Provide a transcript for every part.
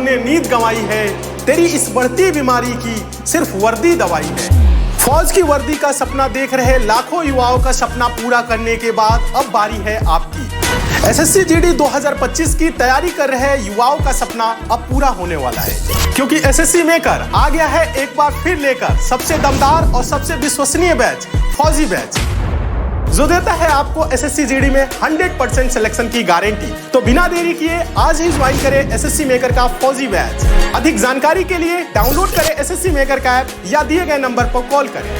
ने नींद गंवाई है, तेरी इस बढ़ती बीमारी की सिर्फ वर्दी दवाई है। फौज की वर्दी का सपना देख रहे लाखों युवाओं का सपना पूरा करने के बाद अब बारी है आपकी। एसएससी जीडी 2025 की तैयारी कर रहे युवाओं का सपना अब पूरा होने वाला है, क्योंकि एसएससी मेकर आ गया है एक बार फिर लेकर सबसे दमदार और सबसे विश्वसनीय बैच, फौजी बैच, जो देता है आपको एसएससी जीडी में 100% सिलेक्शन की गारंटी। तो बिना देरी किए आज ही ज्वाइन करें एसएससी मेकर का फौजी बैच। अधिक जानकारी के लिए डाउनलोड करें एसएससी मेकर का ऐप या दिए गए नंबर पर कॉल करें।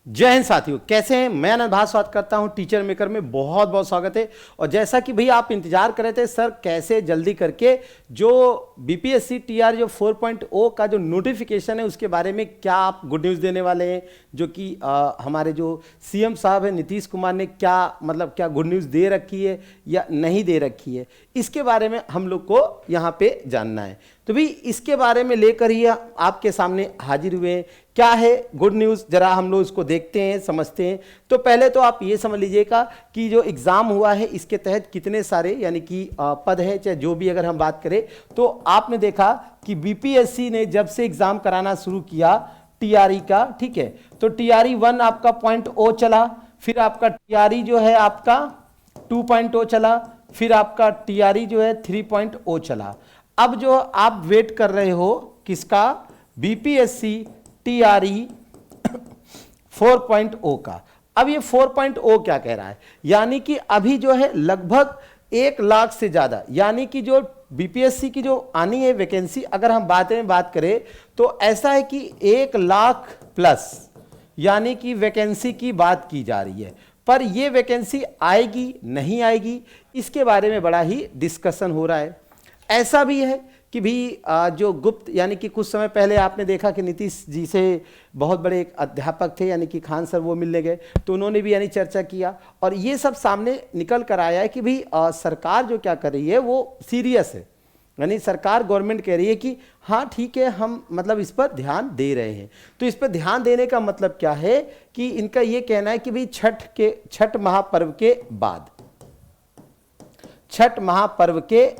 जय हिंद साथियों, कैसे हैं? मैं आनंद भाट स्वागत करता हूं टीचर मेकर में। बहुत बहुत स्वागत है। और जैसा कि भैया आप इंतजार कर रहे थे सर कैसे जल्दी करके जो बीपीएससी टीआर जो 4.0 का जो नोटिफिकेशन है उसके बारे में क्या आप गुड न्यूज़ देने वाले हैं, जो कि हमारे जो सीएम साहब है नीतीश कुमार ने क्या गुड न्यूज़ दे रखी है या नहीं दे रखी है, इसके बारे में हम लोग को यहाँ पे जानना है। तो भी इसके बारे में लेकर ही आपके सामने हाजिर हुए हैं। क्या है गुड न्यूज़, जरा हम लोग इसको देखते हैं, समझते हैं। तो पहले तो आप ये समझ लीजिएगा कि जो एग्ज़ाम हुआ है इसके तहत कितने सारे यानी कि पद है, चाहे जो भी अगर हम बात करें, तो आपने देखा कि बीपीएससी ने जब से एग्ज़ाम कराना शुरू किया टीआरई का, ठीक है, तो टीआरई 1 आपका 0.0 चला, फिर आपका टीआरई जो है आपका 2.0 चला, फिर आपका टीआरई जो है 3.0 चला। अब जो आप वेट कर रहे हो किसका, बीपीएससी टीआरई 4.0 का। अब ये 4.0 क्या कह रहा है, यानी कि अभी जो है लगभग 1 लाख से ज़्यादा, यानी कि जो बीपीएससी की जो आनी है वैकेंसी, अगर हम बात करें तो ऐसा है कि 1 लाख प्लस यानी कि वैकेंसी की बात की जा रही है। पर ये वैकेंसी आएगी नहीं आएगी इसके बारे में बड़ा ही डिस्कशन हो रहा है। ऐसा भी है कि भी जो गुप्त यानी कि कुछ समय पहले आपने देखा कि नीतीश जी से बहुत बड़े एक अध्यापक थे यानी कि खान सर, वो मिलने गए तो उन्होंने भी यानी चर्चा किया और ये सब सामने निकल कर आया है कि भी सरकार जो क्या कर रही है वो सीरियस है। यानी सरकार, गवर्नमेंट कह रही है कि हाँ ठीक है, हम इस पर ध्यान दे रहे हैं। तो इस पर ध्यान देने का मतलब क्या है कि इनका ये कहना है कि भाई छठ महापर्व के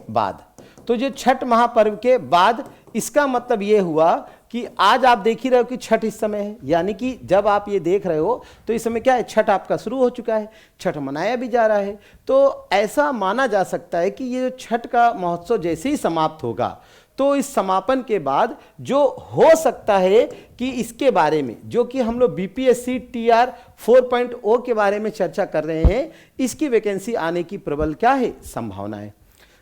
बाद, तो जो छठ महापर्व के बाद इसका मतलब ये हुआ कि आज आप देख ही रहे हो कि छठ इस समय है, यानी कि जब आप ये देख रहे हो तो इस समय क्या है, छठ आपका शुरू हो चुका है, छठ मनाया भी जा रहा है। तो ऐसा माना जा सकता है कि ये जो छठ का महोत्सव जैसे ही समाप्त होगा तो इस समापन के बाद जो हो सकता है कि इसके बारे में जो कि हम लोग बीपीएससी टीआर 4.0 के बारे में चर्चा कर रहे हैं, इसकी वैकेंसी आने की प्रबल क्या है, संभावना है।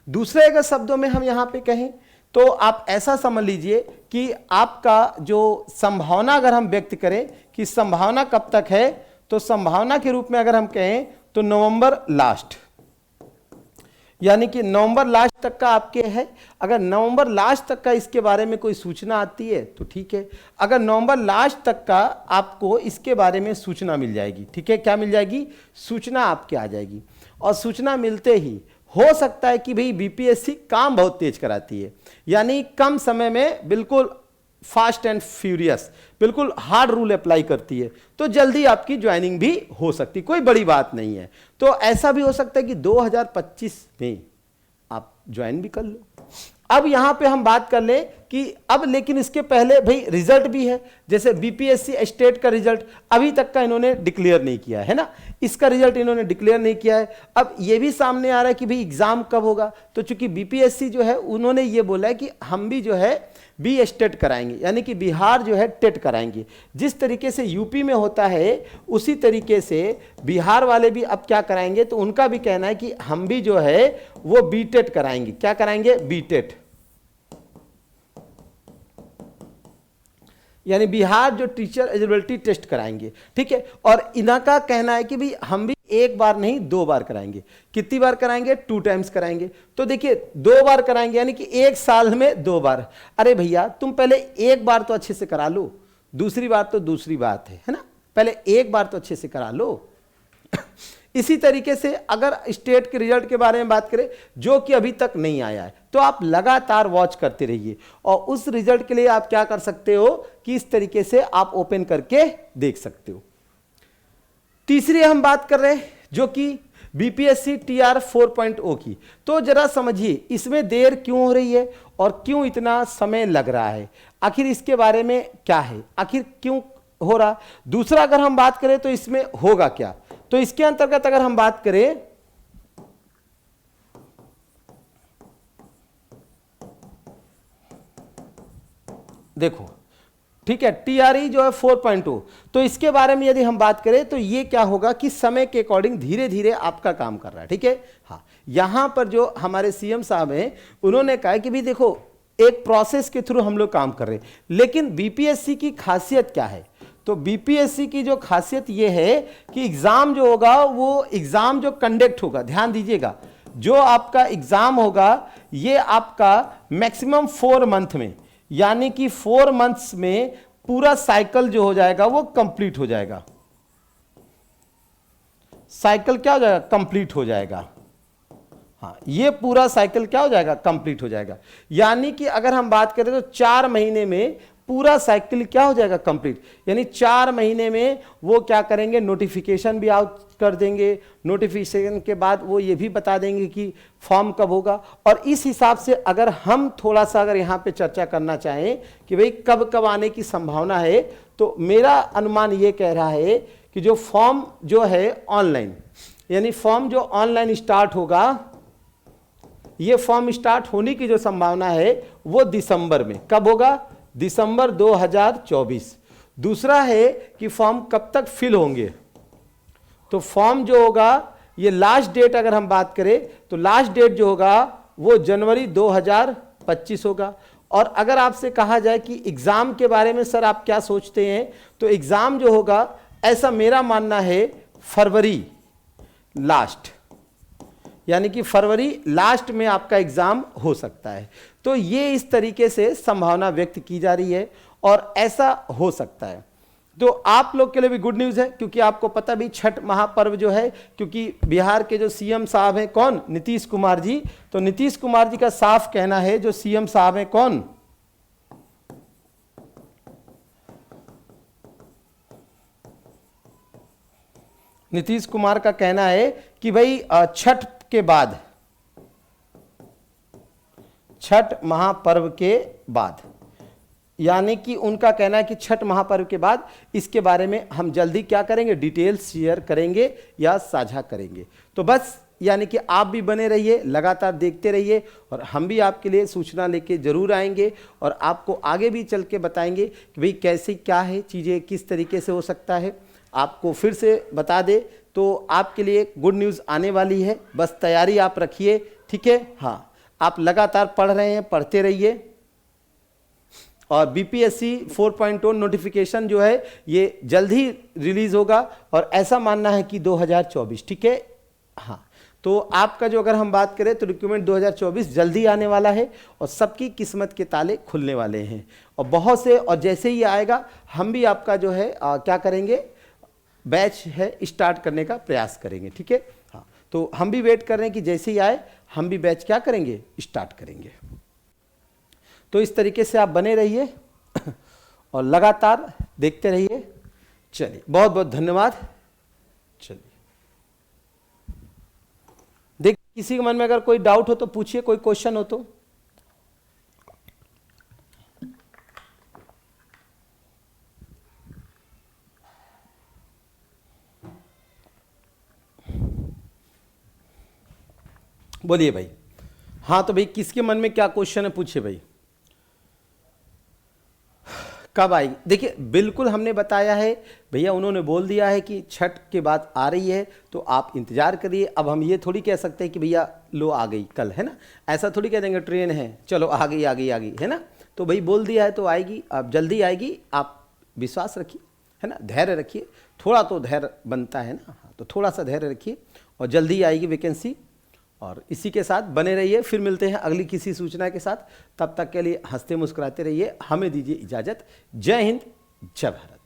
दूसरे अगर शब्दों में हम यहाँ पे कहें तो आप ऐसा समझ लीजिए कि आपका जो संभावना अगर हम व्यक्त करें कि संभावना कब तक है, तो संभावना के रूप में अगर हम कहें तो नवंबर लास्ट, यानी कि नवंबर लास्ट तक का आपके है। अगर नवंबर लास्ट तक का इसके बारे में कोई सूचना आती है तो ठीक है, अगर नवंबर लास्ट तक का आपको इसके बारे में सूचना मिल जाएगी, ठीक है, क्या मिल जाएगी, सूचना आपके आ जाएगी। और सूचना मिलते ही हो सकता है कि भाई बीपीएससी काम बहुत तेज कराती है, यानी कम समय में बिल्कुल फास्ट एंड फ्यूरियस, बिल्कुल हार्ड रूल अप्लाई करती है, तो जल्दी आपकी ज्वाइनिंग भी हो सकती, कोई बड़ी बात नहीं है। तो ऐसा भी हो सकता है कि 2025 में आप ज्वाइन भी कर लो। अब यहां पे हम बात कर लें कि अब लेकिन इसके पहले भाई रिजल्ट भी है, जैसे बीपीएससी स्टेट का रिजल्ट अभी तक का इन्होंने डिक्लेयर नहीं किया है ना, इसका रिजल्ट इन्होंने डिक्लेयर नहीं किया है। अब ये भी सामने आ रहा है कि भाई एग्जाम कब होगा, तो चूंकि बीपीएससी जो है उन्होंने ये बोला है कि हम भी जो है बी स्टेट कराएंगे, यानी कि बिहार जो है टेट कराएंगे। जिस तरीके से यूपी में होता है उसी तरीके से बिहार वाले भी अब क्या कराएंगे, तो उनका भी कहना है कि हम भी जो है वो बी टेट कराएंगे। क्या कराएंगे, बी टेट, यानी बिहार जो टीचर एलिजिबिलिटी टेस्ट कराएंगे, ठीक है। और इनका कहना है कि भाई हम भी एक बार नहीं 2 बार कराएंगे। कितनी बार कराएंगे, 2 टाइम्स कराएंगे। तो देखिए 2 बार कराएंगे यानी कि 1 साल में 2 बार। अरे भैया तुम पहले 1 बार तो अच्छे से करा लो, दूसरी बार तो दूसरी बात है ना, पहले 1 बार तो अच्छे से करा लो। इसी तरीके से अगर स्टेट के रिजल्ट के बारे में बात करें जो कि अभी तक नहीं आया है, तो आप लगातार वॉच करते रहिए और उस रिजल्ट के लिए आप क्या कर सकते हो कि इस तरीके से आप ओपन करके देख सकते हो। तीसरी हम बात कर रहे हैं जो कि बीपीएससी टीआर 4.0 की। तो जरा समझिए इसमें देर क्यों हो रही है और क्यों इतना समय लग रहा है, आखिर इसके बारे में क्या है, आखिर क्यों हो रहा। दूसरा अगर हम बात करें तो इसमें होगा क्या, तो इसके अंतर्गत अगर हम बात करें देखो ठीक है, टीआरई जो है 4.0, तो इसके बारे में यदि हम बात करें तो ये क्या होगा कि समय के अकॉर्डिंग धीरे धीरे आपका काम कर रहा है। ठीक है, हाँ यहां पर जो हमारे सीएम साहब हैं उन्होंने कहा कि भी देखो एक प्रोसेस के थ्रू हम लोग काम कर रहे हैं, लेकिन बीपीएससी की खासियत क्या है, तो बीपीएससी की जो खासियत ये है कि एग्जाम जो होगा वो एग्जाम जो कंडक्ट होगा, ध्यान दीजिएगा, जो आपका एग्जाम होगा ये आपका मैक्सिमम 4 मंथ में, यानी कि 4 मंथ्स में पूरा साइकिल जो हो जाएगा वो कंप्लीट हो जाएगा। साइकिल क्या हो जाएगा, कंप्लीट हो जाएगा। हाँ, ये पूरा साइकिल क्या हो जाएगा, कंप्लीट हो जाएगा। यानी कि अगर हम बात करें तो 4 महीने में पूरा साइकिल क्या हो जाएगा, कंप्लीट। यानी 4 महीने में वो क्या करेंगे, नोटिफिकेशन भी आउट कर देंगे, नोटिफिकेशन के बाद वो ये भी बता देंगे कि फॉर्म कब होगा। और इस हिसाब से अगर हम थोड़ा सा अगर यहाँ पे चर्चा करना चाहें कि भाई कब कब आने की संभावना है, तो मेरा अनुमान ये कह रहा है कि जो फॉर्म जो है ऑनलाइन, यानी फॉर्म जो ऑनलाइन स्टार्ट होगा, ये फॉर्म स्टार्ट होने की जो संभावना है वो दिसंबर में, कब होगा, दिसंबर 2024। दूसरा है कि फॉर्म कब तक फिल होंगे, तो फॉर्म जो होगा ये लास्ट डेट अगर हम बात करें तो लास्ट डेट जो होगा वो जनवरी 2025 होगा। और अगर आपसे कहा जाए कि एग्जाम के बारे में सर आप क्या सोचते हैं, तो एग्जाम जो होगा ऐसा मेरा मानना है फरवरी लास्ट, यानी कि फरवरी लास्ट में आपका एग्जाम हो सकता है। तो ये इस तरीके से संभावना व्यक्त की जा रही है और ऐसा हो सकता है। तो आप लोग के लिए भी गुड न्यूज़ है, क्योंकि आपको पता भी छठ महापर्व जो है, क्योंकि बिहार के जो सीएम साहब हैं कौन, नीतीश कुमार जी, तो नीतीश कुमार जी का साफ कहना है, जो सीएम साहब हैं कौन, नीतीश कुमार का कहना है कि भाई छठ के बाद, छठ महापर्व के बाद, यानी कि उनका कहना है कि छठ महापर्व के बाद इसके बारे में हम जल्दी क्या करेंगे, डिटेल्स शेयर करेंगे या साझा करेंगे। तो बस यानी कि आप भी बने रहिए, लगातार देखते रहिए और हम भी आपके लिए सूचना लेके जरूर आएंगे और आपको आगे भी चल के बताएंगे कि भाई कैसे क्या है चीज़ें, किस तरीके से हो सकता है। आपको फिर से बता दे तो आपके लिए गुड न्यूज़ आने वाली है, बस तैयारी आप रखिए। ठीक है, हाँ आप लगातार पढ़ रहे हैं, पढ़ते रहिए। और बीपीएससी 4.0 नोटिफिकेशन जो है ये जल्द ही रिलीज होगा और ऐसा मानना है कि 2024। ठीक है, हाँ तो आपका जो अगर हम बात करें तो रिक्रूटमेंट 2024 जल्दी आने वाला है और सबकी किस्मत के ताले खुलने वाले हैं और बहुत से, और जैसे ही आएगा हम भी आपका जो है क्या करेंगे, बैच है स्टार्ट करने का प्रयास करेंगे। ठीक है, हाँ तो हम भी वेट कर रहे हैं कि जैसे ही आए हम भी बैच क्या करेंगे, स्टार्ट करेंगे। तो इस तरीके से आप बने रहिए और लगातार देखते रहिए। चलिए बहुत बहुत धन्यवाद। चलिए देख, किसी के मन में अगर कोई डाउट हो तो पूछिए, कोई क्वेश्चन हो तो। बोलिए भाई। हाँ तो भाई किसके मन में क्या क्वेश्चन है, पूछिए भाई। कब आएगी, देखिए बिल्कुल हमने बताया है भैया, उन्होंने बोल दिया है कि छठ के बाद आ रही है तो आप इंतजार करिए। अब हम ये थोड़ी कह सकते हैं कि भैया लो आ गई कल, है ना, ऐसा थोड़ी कह देंगे ट्रेन है चलो आ गई आ गई आ गई, है ना। तो भाई बोल दिया है तो आएगी, अब जल्दी आएगी, आप विश्वास रखिए, है ना, धैर्य रखिए, थोड़ा तो धैर्य बनता है ना, तो थोड़ा सा धैर्य रखिए और जल्दी आएगी वैकेंसी। और इसी के साथ बने रहिए, फिर मिलते हैं अगली किसी सूचना के साथ। तब तक के लिए हंसते मुस्कुराते रहिए, हमें दीजिए इजाजत। जय हिंद, जय भारत।